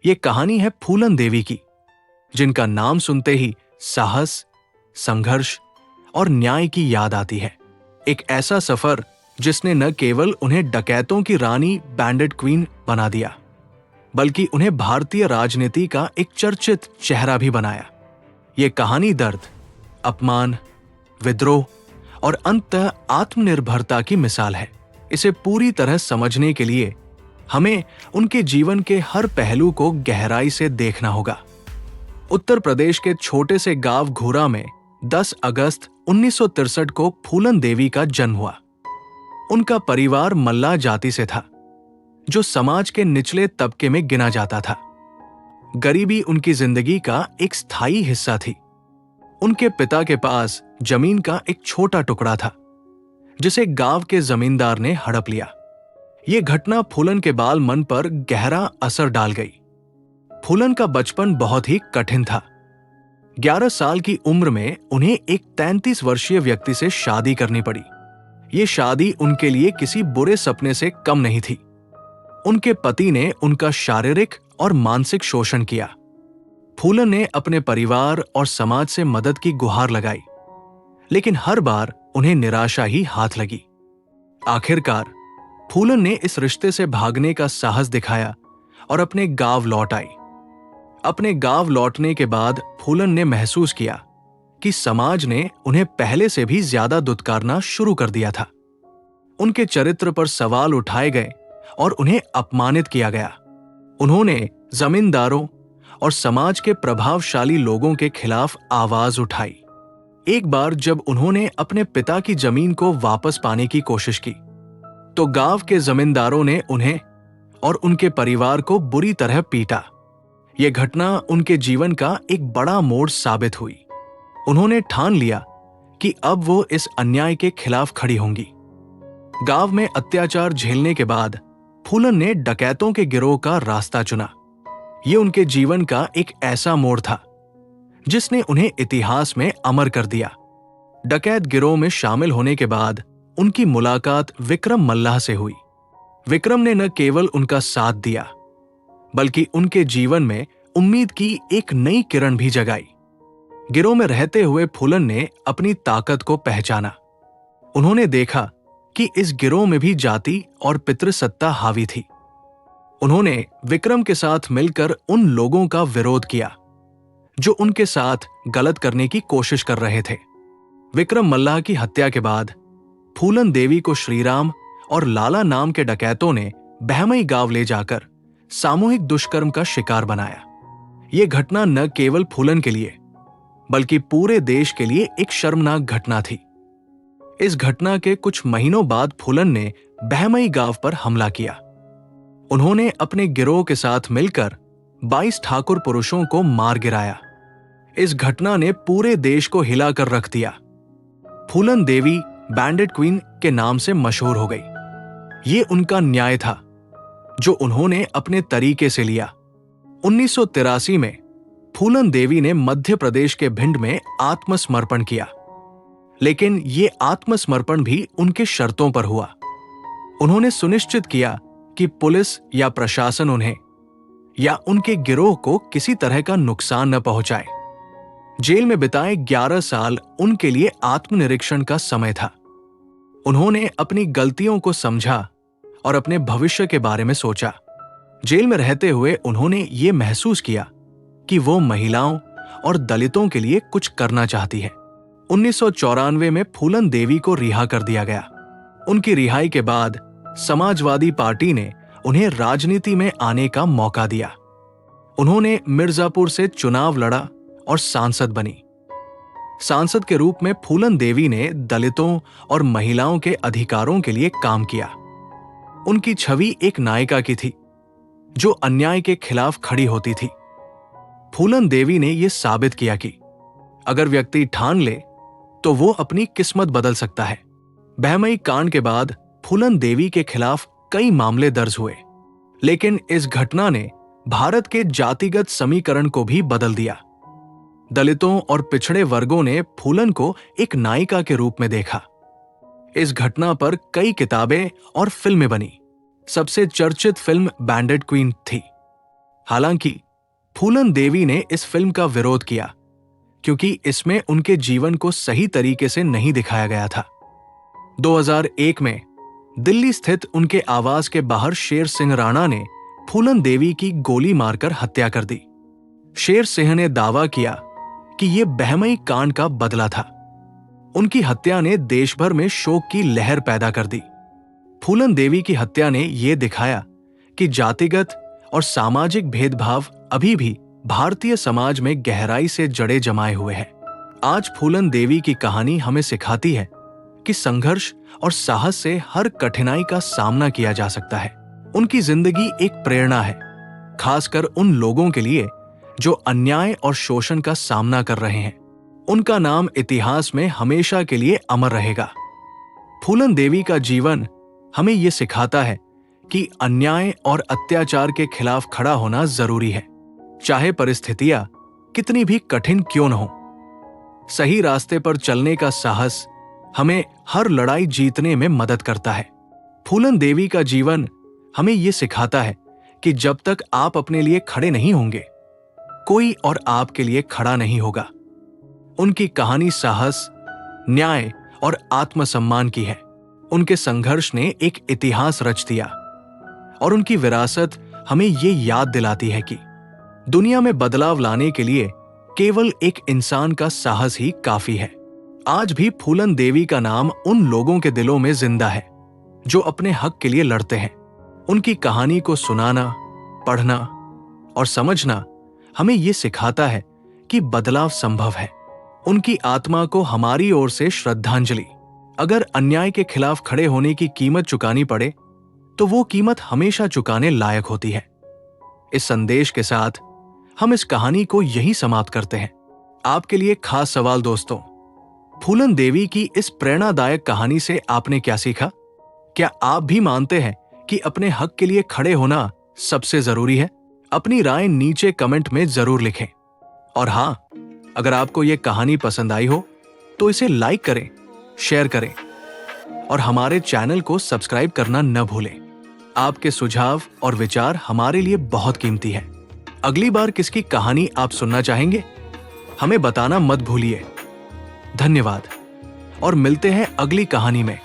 ये कहानी है फूलन देवी की, जिनका नाम सुनते ही साहस, संघर्ष और न्याय की याद आती है। एक ऐसा सफर जिसने न केवल उन्हें डकैतों की रानी, बैंडेड क्वीन बना दिया, बल्कि उन्हें भारतीय राजनीति का एक चर्चित चेहरा भी बनाया। ये कहानी दर्द, अपमान, विद्रोह और अंततः आत्मनिर्भरता की मिसाल है। इसे पूरी तरह समझने के लिए हमें उनके जीवन के हर पहलू को गहराई से देखना होगा। उत्तर प्रदेश के छोटे से गांव घूरा में 10 अगस्त 1963 को फूलन देवी का जन्म हुआ। उनका परिवार मल्लाह जाति से था, जो समाज के निचले तबके में गिना जाता था। गरीबी उनकी जिंदगी का एक स्थायी हिस्सा थी। उनके पिता के पास जमीन का एक छोटा टुकड़ा था, जिसे गांव के जमींदार ने हड़प लिया। यह घटना फूलन के बाल मन पर गहरा असर डाल गई। फूलन का बचपन बहुत ही कठिन था। 11 साल की उम्र में उन्हें एक 33 वर्षीय व्यक्ति से शादी करनी पड़ी। ये शादी उनके लिए किसी बुरे सपने से कम नहीं थी। उनके पति ने उनका शारीरिक और मानसिक शोषण किया। फूलन ने अपने परिवार और समाज से मदद की गुहार लगाई, लेकिन हर बार उन्हें निराशा ही हाथ लगी। आखिरकार फूलन ने इस रिश्ते से भागने का साहस दिखाया और अपने गांव लौट आई। अपने गांव लौटने के बाद फूलन ने महसूस किया कि समाज ने उन्हें पहले से भी ज्यादा दुत्कारना शुरू कर दिया था। उनके चरित्र पर सवाल उठाए गए और उन्हें अपमानित किया गया। उन्होंने जमींदारों और समाज के प्रभावशाली लोगों के खिलाफ आवाज उठाई। एक बार जब उन्होंने अपने पिता की जमीन को वापस पाने की कोशिश की, तो गांव के जमींदारों ने उन्हें और उनके परिवार को बुरी तरह पीटा। यह घटना उनके जीवन का एक बड़ा मोड़ साबित हुई। उन्होंने ठान लिया कि अब वो इस अन्याय के खिलाफ खड़ी होंगी। गांव में अत्याचार झेलने के बाद फूलन ने डकैतों के गिरोह का रास्ता चुना। ये उनके जीवन का एक ऐसा मोड़ था जिसने उन्हें इतिहास में अमर कर दिया। डकैत गिरोह में शामिल होने के बाद उनकी मुलाकात विक्रम मल्लाह से हुई। विक्रम ने न केवल उनका साथ दिया, बल्कि उनके जीवन में उम्मीद की एक नई किरण भी जगाई। गिरोह में रहते हुए फूलन ने अपनी ताकत को पहचाना। उन्होंने देखा कि इस गिरोह में भी जाति और पितृसत्ता हावी थी। उन्होंने विक्रम के साथ मिलकर उन लोगों का विरोध किया जो उनके साथ गलत करने की कोशिश कर रहे थे। विक्रम मल्लाह की हत्या के बाद फूलन देवी को श्रीराम और लाला नाम के डकैतों ने बहमई गांव ले जाकर सामूहिक दुष्कर्म का शिकार बनाया। यह घटना न केवल फूलन के लिए, बल्कि पूरे देश के लिए एक शर्मनाक घटना थी। इस घटना के कुछ महीनों बाद फूलन ने बहमई गांव पर हमला किया। उन्होंने अपने गिरोह के साथ मिलकर 22 ठाकुर पुरुषों को मार गिराया। इस घटना ने पूरे देश को हिलाकर रख दिया। फूलन देवी बैंडेड क्वीन के नाम से मशहूर हो गई। ये उनका न्याय था जो उन्होंने अपने तरीके से लिया। 1983 में फूलन देवी ने मध्य प्रदेश के भिंड में आत्मसमर्पण किया, लेकिन ये आत्मसमर्पण भी उनके शर्तों पर हुआ। उन्होंने सुनिश्चित किया कि पुलिस या प्रशासन उन्हें या उनके गिरोह को किसी तरह का नुकसान न पहुंचाए। जेल में बिताए 11 साल उनके लिए आत्मनिरीक्षण का समय था। उन्होंने अपनी गलतियों को समझा और अपने भविष्य के बारे में सोचा। जेल में रहते हुए उन्होंने ये महसूस किया कि वो महिलाओं और दलितों के लिए कुछ करना चाहती है। 1994 में फूलन देवी को रिहा कर दिया गया। उनकी रिहाई के बाद समाजवादी पार्टी ने उन्हें राजनीति में आने का मौका दिया। उन्होंने मिर्जापुर से चुनाव लड़ा और सांसद बनी। सांसद के रूप में फूलन देवी ने दलितों और महिलाओं के अधिकारों के लिए काम किया। उनकी छवि एक नायिका की थी जो अन्याय के खिलाफ खड़ी होती थी। फूलन देवी ने यह साबित किया कि अगर व्यक्ति ठान ले तो वो अपनी किस्मत बदल सकता है। बहमई कांड के बाद फूलन देवी के खिलाफ कई मामले दर्ज हुए, लेकिन इस घटना ने भारत के जातिगत समीकरण को भी बदल दिया। दलितों और पिछड़े वर्गों ने फूलन को एक नायिका के रूप में देखा। इस घटना पर कई किताबें और फिल्में बनी। सबसे चर्चित फिल्म बैंडेड क्वीन थी। हालांकि फूलन देवी ने इस फिल्म का विरोध किया क्योंकि इसमें उनके जीवन को सही तरीके से नहीं दिखाया गया था। 2001 में दिल्ली स्थित उनके आवास के बाहर शेर सिंह राणा ने फूलन देवी की गोली मारकर हत्या कर दी। शेर सिंह ने दावा किया कि यह बहमई कांड का बदला था। उनकी हत्या ने देश भर में शोक की लहर पैदा कर दी। फूलन देवी की हत्या ने यह दिखाया कि जातिगत और सामाजिक भेदभाव अभी भी भारतीय समाज में गहराई से जड़े जमाए हुए हैं। आज फूलन देवी की कहानी हमें सिखाती है कि संघर्ष और साहस से हर कठिनाई का सामना किया जा सकता है। उनकी जिंदगी एक प्रेरणा है, खासकर उन लोगों के लिए जो अन्याय और शोषण का सामना कर रहे हैं। उनका नाम इतिहास में हमेशा के लिए अमर रहेगा। फूलन देवी का जीवन हमें यह सिखाता है कि अन्याय और अत्याचार के खिलाफ खड़ा होना जरूरी है, चाहे परिस्थितियां कितनी भी कठिन क्यों न हो। सही रास्ते पर चलने का साहस हमें हर लड़ाई जीतने में मदद करता है। फूलन देवी का जीवन हमें यह सिखाता है कि जब तक आप अपने लिए खड़े नहीं होंगे, कोई और आपके लिए खड़ा नहीं होगा। उनकी कहानी साहस, न्याय और आत्मसम्मान की है। उनके संघर्ष ने एक इतिहास रच दिया और उनकी विरासत हमें ये याद दिलाती है कि दुनिया में बदलाव लाने के लिए केवल एक इंसान का साहस ही काफी है। आज भी फूलन देवी का नाम उन लोगों के दिलों में जिंदा है जो अपने हक के लिए लड़ते हैं। उनकी कहानी को सुनाना, पढ़ना और समझना हमें ये सिखाता है कि बदलाव संभव है। उनकी आत्मा को हमारी ओर से श्रद्धांजलि। अगर अन्याय के खिलाफ खड़े होने की कीमत चुकानी पड़े तो वो कीमत हमेशा चुकाने लायक होती है। इस संदेश के साथ हम इस कहानी को यहीं समाप्त करते हैं। आपके लिए खास सवाल दोस्तों, फूलन देवी की इस प्रेरणादायक कहानी से आपने क्या सीखा? क्या आप भी मानते हैं कि अपने हक के लिए खड़े होना सबसे जरूरी है? अपनी राय नीचे कमेंट में जरूर लिखें। और हां, अगर आपको यह कहानी पसंद आई हो तो इसे लाइक करें, शेयर करें और हमारे चैनल को सब्सक्राइब करना न भूलें। आपके सुझाव और विचार हमारे लिए बहुत कीमती है। अगली बार किसकी कहानी आप सुनना चाहेंगे, हमें बताना मत भूलिए। धन्यवाद और मिलते हैं अगली कहानी में।